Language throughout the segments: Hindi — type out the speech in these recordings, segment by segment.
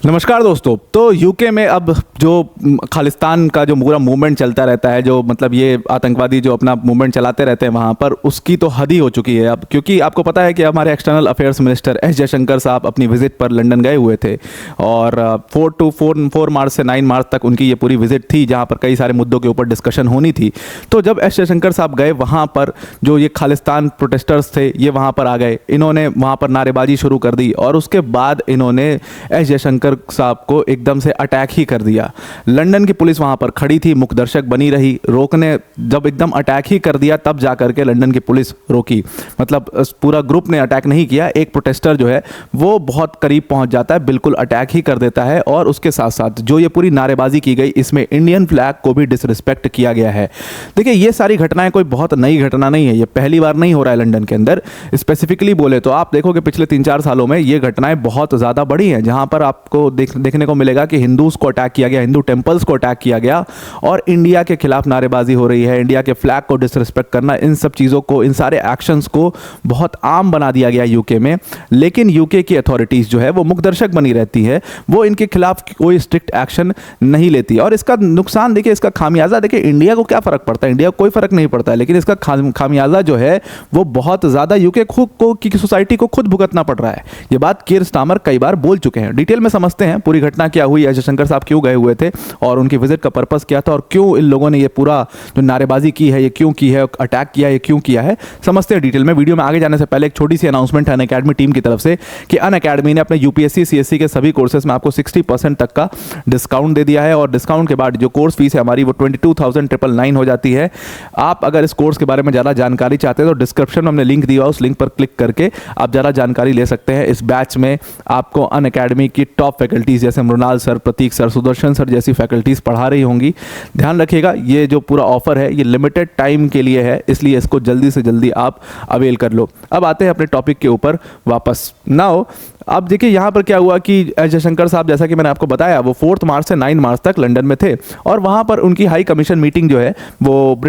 नमस्कार दोस्तों। तो यूके में अब जो खालिस्तान का जो पूरा मूवमेंट चलता रहता है, जो मतलब ये आतंकवादी जो अपना मूवमेंट चलाते रहते हैं वहाँ पर, उसकी तो हद ही हो चुकी है अब। क्योंकि आपको पता है कि हमारे external affairs minister S Jaishankar साहब अपनी विजिट पर लंदन गए हुए थे और 4 मार्च से 9 मार्च तक उनकी ये पूरी विजिट थी, जहाँ पर कई सारे मुद्दों के ऊपर डिस्कशन होनी थी। तो जब एस जयशंकर साहब गए वहाँ पर, जो ये खालिस्तान प्रोटेस्टर्स थे ये वहाँ पर आ गए, इन्होंने वहाँ पर नारेबाजी शुरू कर दी और उसके बाद इन्होंने एस जयशंकर साहब को एकदम से अटैक ही कर दिया। लंदन की पुलिस वहां पर खड़ी थी, मुखदर्शक बनी रही, रोकने जब एकदम अटैक ही कर दिया तब जाकर के लंदन की पुलिस रोकी। मतलब पूरा ग्रुप ने अटैक नहीं किया, एक प्रोटेस्टर जो है वो बहुत करीब पहुंच जाता है, बिल्कुल अटैक ही कर देता है। और उसके साथ साथ जो ये पूरी नारेबाजी की गई, इसमें इंडियन फ्लैग को भी डिसरिस्पेक्ट किया गया है। देखिए, ये सारी घटनाएं कोई बहुत नई घटना नहीं है, ये पहली बार नहीं हो रहा है लंदन के अंदर। स्पेसिफिकली बोले तो आप देखोगे पिछले 3-4 सालों में ये घटनाएं बहुत ज़्यादा बढ़ी हैं, जहां पर आपको देखने को मिलेगा कि हिंदूज को अटैक किया गया, हिंदू टेंपल्स को अटैक किया गया और इंडिया के खिलाफ नारेबाजी हो रही है, इंडिया के फ्लैग को डिसरिस्पेक्ट करना, इन सब चीज़ों को, इन सारे एक्शंस को बहुत आम बना दिया गया यूके में। लेकिन यूके की अथॉरिटीज़ जो है वो मुखदर्शक बनी रहती है, वो इनके खिलाफ कोई स्ट्रिक्ट एक्शन नहीं लेती। और इसका नुकसान देखिए, इसका खामियाजा देखिए, इंडिया को क्या फ़र्क पड़ता है, इंडिया को कोई फ़र्क नहीं पड़ता है, लेकिन इसका खामियाजा जो है वो बहुत ज़्यादा यूके खुद को की सोसाइटी को खुद भुगतना पड़ रहा है। ये बात कीर स्टारमर कई बार बोल चुके हैं। डिटेल में समझते हैं पूरी घटना क्या हुई, एस जयशंकर साहब क्यों गए हुए थे और उनकी विजिट का पर्पस क्या था और क्यों इन लोगों ने ये पूरा जो नारेबाजी की है ये क्यों की है, अटैक किया है ये क्यों किया है, समझते हैं डिटेल में। वीडियो में आगे जाने से पहले एक छोटी सी अनाउंसमेंट है अनअकैडमी टीम की तरफ से कि अनअकैडमी ने अपने यूपीएससी सीएससी के सभी कोर्सेज में आपको 60% तक का डिस्काउंट दे दिया है और डिस्काउंट के बाद जो कोर्स फीस है हमारी वो 22,999 हो जाती है। आप अगर इस कोर्स के बारे में ज़्यादा जानकारी चाहते हैं तो डिस्क्रिप्शन में हमने लिंक दिया, उस लिंक पर क्लिक करके आप ज़्यादा जानकारी ले सकते हैं। इस बैच में आपको अनअकैडमी की टॉप फैकल्टीज जैसे मृणाल सर, प्रतीक सर, सुदर्शन सर जैसी फैकल्टीज पढ़ा रही होंगी। ध्यान रखिएगा, ये जो पूरा ऑफर है ये लिमिटेड टाइम के लिए है, इसलिए इसको जल्दी से जल्दी आप अवेल कर लो। अब आते हैं अपने टॉपिक के ऊपर वापस। नाउ अब देखिए यहाँ पर क्या हुआ कि एस जयशंकर साहब, जैसा कि मैंने आपको बताया, वो 4 मार्च से 9 मार्च तक लंदन में थे और वहाँ पर उनकी हाई कमीशन मीटिंग जो है वो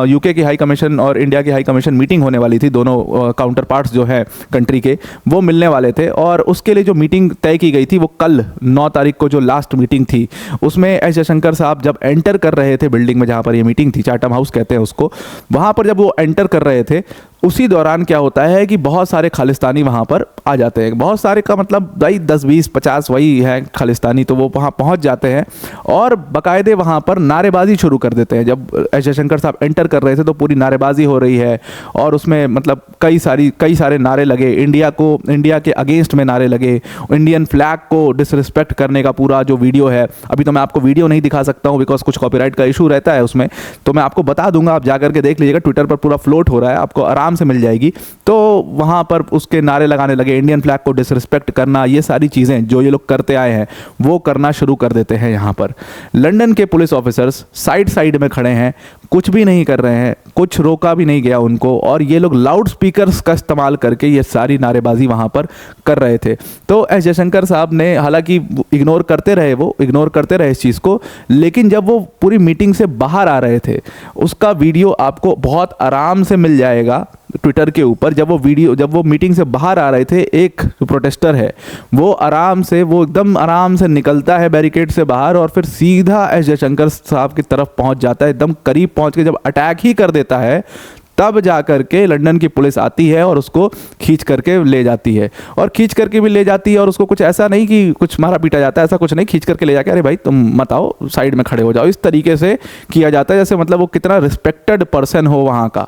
यूके की हाई कमीशन और इंडिया की हाई कमीशन मीटिंग होने वाली थी। दोनों काउंटर पार्ट्स जो है कंट्री के वो मिलने वाले थे और उसके लिए जो मीटिंग तय की गई थी वो कल 9 तारीख को जो लास्ट मीटिंग थी उसमें एस जयशंकर साहब जब एंटर कर रहे थे बिल्डिंग में जहाँ पर ये मीटिंग थी, चाटम हाउस कहते हैं उसको, वहाँ पर जब वो एंटर कर रहे थे उसी दौरान क्या होता है कि बहुत सारे खालिस्तानी वहाँ पर आ जाते हैं। बहुत सारे का मतलब भाई 10, 20, 50 वही है खालिस्तानी, तो वो वहाँ पहुँच जाते हैं और बाकायदे वहाँ पर नारेबाजी शुरू कर देते हैं। जब एस जयशंकर साहब एंटर कर रहे थे तो पूरी नारेबाजी हो रही है और उसमें मतलब कई सारे नारे लगे, इंडिया के अगेंस्ट में नारे लगे, इंडियन फ्लैग को डिसरिस्पेक्ट करने का पूरा जो वीडियो है, अभी तो मैं आपको वीडियो नहीं दिखा सकता हूँ बिकॉज कुछ कॉपीराइट का इशू रहता है उसमें, तो मैं आपको बता दूंगा, आप जाकर के देख लीजिएगा, ट्विटर पर पूरा फ्लोट हो रहा है, आपको आराम से मिल जाएगी। तो वहां पर उसके नारे लगाने लगे, इंडियन फ्लैग को डिसरिस्पेक्ट करना, ये सारी चीजें जो ये लोग करते आए हैं वो करना शुरू कर देते हैं। यहां पर लंदन के पुलिस ऑफिसर्स साइड में खड़े हैं, कुछ भी नहीं कर रहे हैं, कुछ रोका भी नहीं गया उनको और ये लोग लाउड स्पीकर्स का इस्तेमाल करके ये सारी नारेबाजी वहां पर कर रहे थे। तो एस जयशंकर साहब ने हालांकि इग्नोर करते रहे इस चीज़ को, लेकिन जब वो पूरी मीटिंग से बाहर आ रहे थे उसका वीडियो आपको बहुत आराम से मिल जाएगा ट्विटर के ऊपर। जब वो मीटिंग से बाहर आ रहे थे, एक प्रोटेस्टर है वो एकदम आराम से निकलता है बैरिकेड से बाहर और फिर सीधा एस जयशंकर साहब की तरफ पहुंच जाता है, एकदम करीब पहुंच के जब अटैक ही कर देता है तब जा करके लंदन की पुलिस आती है और उसको खींच करके ले जाती है। और खींच करके भी ले जाती है और उसको कुछ ऐसा नहीं कि कुछ मारा पीटा जाता है, ऐसा कुछ नहीं, खींच करके ले जाके अरे भाई तुम मत आओ, साइड में खड़े हो जाओ, इस तरीके से किया जाता है जैसे मतलब वो कितना रिस्पेक्टेड पर्सन हो वहाँ का।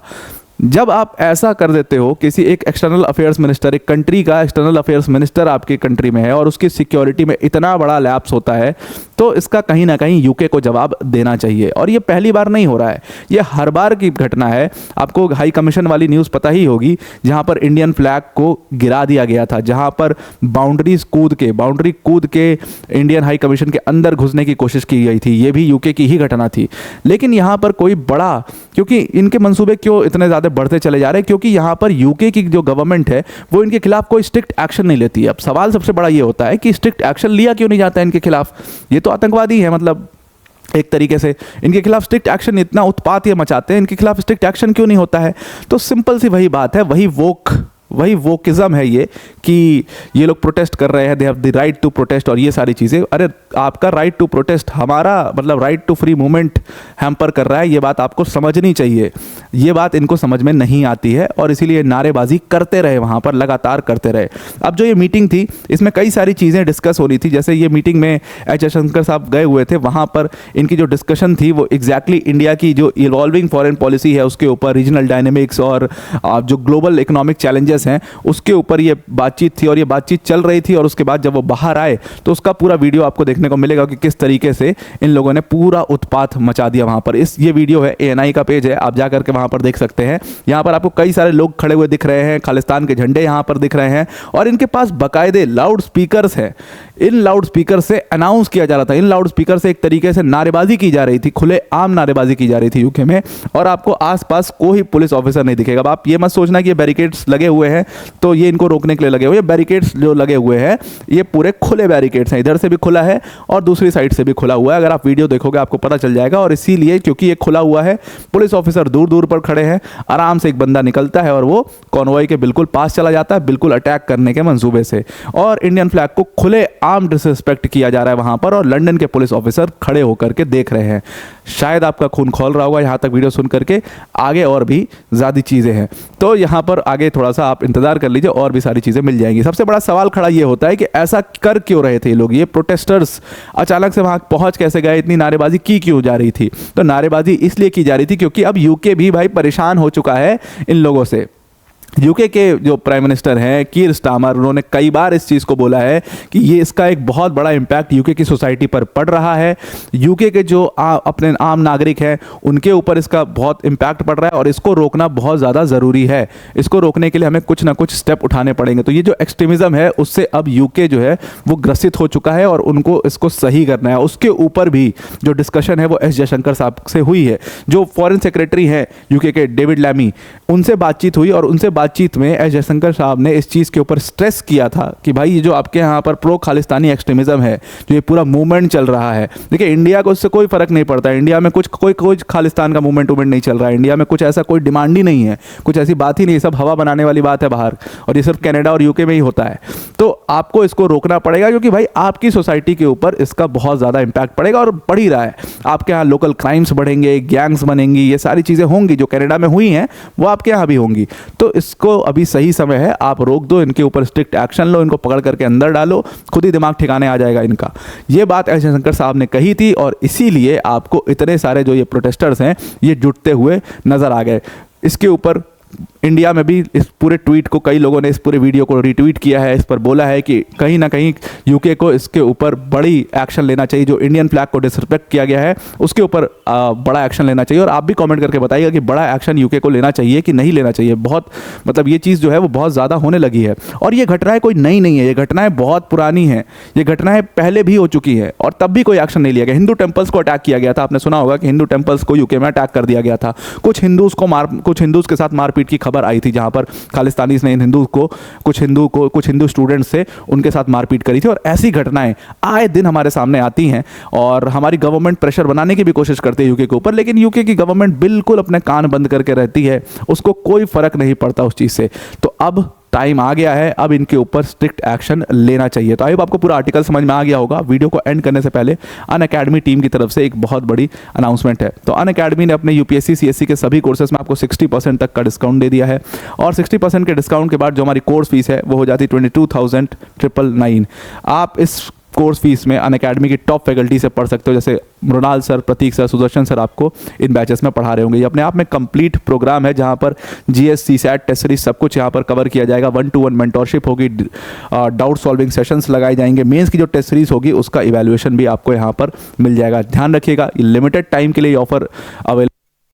जब आप ऐसा कर देते हो, किसी एक एक्सटर्नल अफेयर्स मिनिस्टर, एक कंट्री का एक्सटर्नल अफेयर्स मिनिस्टर आपकी कंट्री में है और उसकी सिक्योरिटी में इतना बड़ा लैप्स होता है, तो इसका कहीं ना कहीं यूके को जवाब देना चाहिए। और ये पहली बार नहीं हो रहा है, ये हर बार की घटना है। आपको हाई कमीशन वाली न्यूज़ पता ही होगी, जहाँ पर इंडियन फ्लैग को गिरा दिया गया था, जहाँ पर बाउंड्री कूद के इंडियन हाई कमीशन के अंदर घुसने की कोशिश की गई थी। ये भी यूके की ही घटना थी। लेकिन यहाँ पर कोई बड़ा, क्योंकि इनके मंसूबे क्यों इतने ज़्यादा बढ़ते चले जा रहे हैं, क्योंकि यहाँ पर यूके की जो गवर्नमेंट है वो इनके खिलाफ कोई स्ट्रिक्ट एक्शन नहीं लेती है। अब सवाल सबसे बड़ा ये होता है कि स्ट्रिक्ट एक्शन लिया क्यों नहीं जाता है इनके खिलाफ? ये तो आतंकवादी है, मतलब एक तरीके से इनके खिलाफ स्ट्रिक्ट एक्शन, इतना उत्पात ये मचाते हैं, इनके खिलाफ स्ट्रिक्ट एक्शन क्यों नहीं होता है? तो सिंपल सी वही बात है, वही वोक वही वोकिज्म है ये कि ये लोग प्रोटेस्ट कर रहे हैं, they have the right to protest और ये सारी चीज़ें। अरे आपका राइट टू प्रोटेस्ट हमारा मतलब right to free movement hamper कर रहा है, ये बात आपको समझनी चाहिए। ये बात इनको समझ में नहीं आती है और इसीलिए नारेबाजी करते रहे, वहाँ पर लगातार करते रहे। अब जो ये मीटिंग थी इसमें कई सारी चीज़ें डिस्कस होनी थी। जैसे ये मीटिंग में एच जयशंकर साहब गए हुए थे, वहाँ पर इनकी जो डिस्कशन थी वो एग्जैक्टली इंडिया की जो इवॉल्विंग फॉरेन पॉलिसी है उसके ऊपर, रीजनल डायनेमिक्स और जो ग्लोबल इकोनॉमिक चैलेंजेस हैं उसके ऊपर ये बातचीत थी। और ये बातचीत चल रही थी और उसके बाद जब वो बाहर आए तो उसका पूरा वीडियो आपको देखने को मिलेगा कि किस तरीके से इन लोगों ने पूरा उत्पात मचा दिया वहाँ पर। ये वीडियो है, ANI का पेज है, आप जा करके वहाँ पर देख सकते हैं। यहाँ पर आपको कई सारे लोग खड़े हुए दिख रहे हैं, खालिस्तान के झंडे यहाँ पर दिख रहे हैं और इनके पास बाकायदे लाउड स्पीकर्स हैं। इन लाउड स्पीकर से अनाउंस किया जा रहा था, इन लाउड स्पीकर से एक तरीके से नारेबाजी की जा रही थी, खुले आम नारेबाजी की जा रही थी यूके में। और आपको आसपास कोई पुलिस ऑफिसर नहीं दिखेगा। अब आप ये मत सोचना कि ये बैरिकेड्स लगे हुए हैं तो ये इनको रोकने के लिए लगे हुए हैं। बैरिकेड्स जो लगे हुए हैं ये पूरे खुले बैरिकेड्स हैं, इधर से भी खुला है और दूसरी साइड से भी खुला हुआ है। अगर आप वीडियो देखोगे आपको पता चल जाएगा। और इसीलिए क्योंकि ये खुला हुआ है, पुलिस ऑफिसर दूर दूर पर खड़े हैं, आराम से एक बंदा निकलता है और वो कॉन्वॉय के बिल्कुल पास चला जाता है, बिल्कुल अटैक करने के मंसूबे से। और इंडियन फ्लैग को खुले आम डिसरिस्पेक्ट किया जा रहा है वहां पर और लंदन के पुलिस ऑफिसर खड़े होकर के देख रहे हैं। शायद आपका खून खौल रहा होगा यहाँ तक वीडियो सुन करके। आगे और भी ज़्यादा चीज़ें हैं तो यहाँ पर आगे थोड़ा सा आप इंतजार कर लीजिए, और भी सारी चीज़ें मिल जाएंगी। सबसे बड़ा सवाल खड़ा ये होता है कि ऐसा कर क्यों रहे थे लोग, ये प्रोटेस्टर्स अचानक से वहाँ पहुँच कैसे गए, इतनी नारेबाजी की क्यों जा रही थी। तो नारेबाजी इसलिए की जा रही थी क्योंकि अब यूके भी भाई परेशान हो चुका है इन लोगों से। यूके के जो प्राइम मिनिस्टर हैं कीर स्टामर, उन्होंने कई बार इस चीज़ को बोला है कि ये इसका एक बहुत बड़ा इम्पैक्ट यूके की सोसाइटी पर पड़ रहा है। यूके के जो अपने आम नागरिक हैं उनके ऊपर इसका बहुत इम्पैक्ट पड़ रहा है और इसको रोकना बहुत ज़्यादा ज़रूरी है। इसको रोकने के लिए हमें कुछ ना कुछ स्टेप उठाने पड़ेंगे। तो ये जो एक्सट्रीमिज़म है उससे अब यूके जो है वो ग्रसित हो चुका है और उनको इसको सही करना है। उसके ऊपर भी जो डिस्कशन है वो एस जयशंकर साहब से हुई है। जो फॉरेन सेक्रेटरी हैं यूके के डेविड लैमी, उनसे बातचीत हुई और उनसे बातचीत में एस जयशंकर साहब ने इस चीज़ के ऊपर स्ट्रेस किया था कि भाई ये जो आपके यहाँ पर प्रो खालिस्तानी एक्सट्रीमिज्म है, जो ये पूरा मूवमेंट चल रहा है, देखिए इंडिया को उससे कोई फर्क नहीं पड़ता। इंडिया में कोई खालिस्तान का मूवमेंट नहीं चल रहा है। इंडिया में कुछ ऐसा कोई डिमांड ही नहीं है, कुछ ऐसी बात ही नहीं, सब हवा बनाने वाली बात है बाहर, और ये सिर्फ कनाडा और यूके में ही होता है। तो आपको इसको रोकना पड़ेगा क्योंकि भाई आपकी सोसाइटी के ऊपर इसका बहुत ज़्यादा इंपैक्ट पड़ेगा और बढ़ ही रहा है। आपके यहाँ लोकल क्राइम्स बढ़ेंगे, गैंग्स बनेंगी, ये सारी चीज़ें होंगी जो कनाडा में हुई हैं वो आपके यहाँ भी होंगी। तो इसको अभी सही समय है, आप रोक दो, इनके ऊपर स्ट्रिक्ट एक्शन लो, इनको पकड़ करके अंदर डालो, खुद ही दिमाग ठिकाने आ जाएगा इनका। ये बात एस जयशंकर साहब ने कही थी और इसीलिए आपको इतने सारे जो ये प्रोटेस्टर्स हैं ये जुटते हुए नजर आ गए। इसके ऊपर इंडिया में भी इस पूरे ट्वीट को कई लोगों ने इस पूरे वीडियो को रीट्वीट किया है, इस पर बोला है कि कहीं ना कहीं यूके को इसके ऊपर बड़ी एक्शन लेना चाहिए। जो इंडियन फ्लैग को डिसरिस्पेक्ट किया गया है उसके ऊपर बड़ा एक्शन लेना चाहिए। और आप भी कमेंट करके बताइएगा कि बड़ा एक्शन यूके को लेना चाहिए कि नहीं लेना चाहिए। बहुत मतलब ये चीज़ जो है वो बहुत ज़्यादा होने लगी है और ये घटनाएं कोई नई नहीं है, ये घटनाएं बहुत पुरानी हैं, ये घटनाएं पहले भी हो चुकी हैं और तब भी कोई एक्शन नहीं लिया गया। हिंदू टेम्पल्स को अटैक किया गया था, आपने सुना होगा कि हिंदू टेम्पल्स को यूके में अटैक कर दिया गया था। कुछ हिंदूज़ के साथ मारपीट की खबर आई थी जहां पर खालिस्तानीज़ ने कुछ हिंदू स्टूडेंट्स से उनके साथ मारपीट करी थी। और ऐसी घटनाएं आए दिन हमारे सामने आती हैं और हमारी गवर्नमेंट प्रेशर बनाने की भी कोशिश करती है यूके के ऊपर, लेकिन यूके की गवर्नमेंट बिल्कुल अपने कान बंद करके रहती है, उसको कोई फर्क नहीं पड़ता उस चीज़ से। तो अब टाइम आ गया है, अब इनके ऊपर स्ट्रिक्ट एक्शन लेना चाहिए। तो आई होप आपको पूरा आर्टिकल समझ में आ गया होगा। वीडियो को एंड करने से पहले अनअकैडमी टीम की तरफ से एक बहुत बड़ी अनाउंसमेंट है। तो अनअकैडमी ने अपने यूपीएससी सीएससी के सभी कोर्सेज में आपको 60% तक का डिस्काउंट दे दिया है और 60% के डिस्काउंट के बाद जो हमारी कोर्स फीस है वो हो जाती है 22,999। आप इस कोर्स फीस में अनअकैडमी की टॉप फैकल्टी से पढ़ सकते हो, जैसे मृणाल सर, प्रतीक सर, सुदर्शन सर आपको इन बैचेस में पढ़ा रहे होंगे। ये अपने आप में कंप्लीट प्रोग्राम है जहां पर जीएस, सीसैट, टेस्ट सीरीज सब कुछ यहां पर कवर किया जाएगा। 1-to-1 मेंटोरशिप होगी, डाउट सॉल्विंग सेशंस लगाए जाएंगे, मेंस की जो टेस्ट सीरीज होगी उसका इवैल्यूएशन भी आपको यहां पर मिल जाएगा। ध्यान रखिएगा, लिमिटेड टाइम के लिए ऑफर अवेलेबल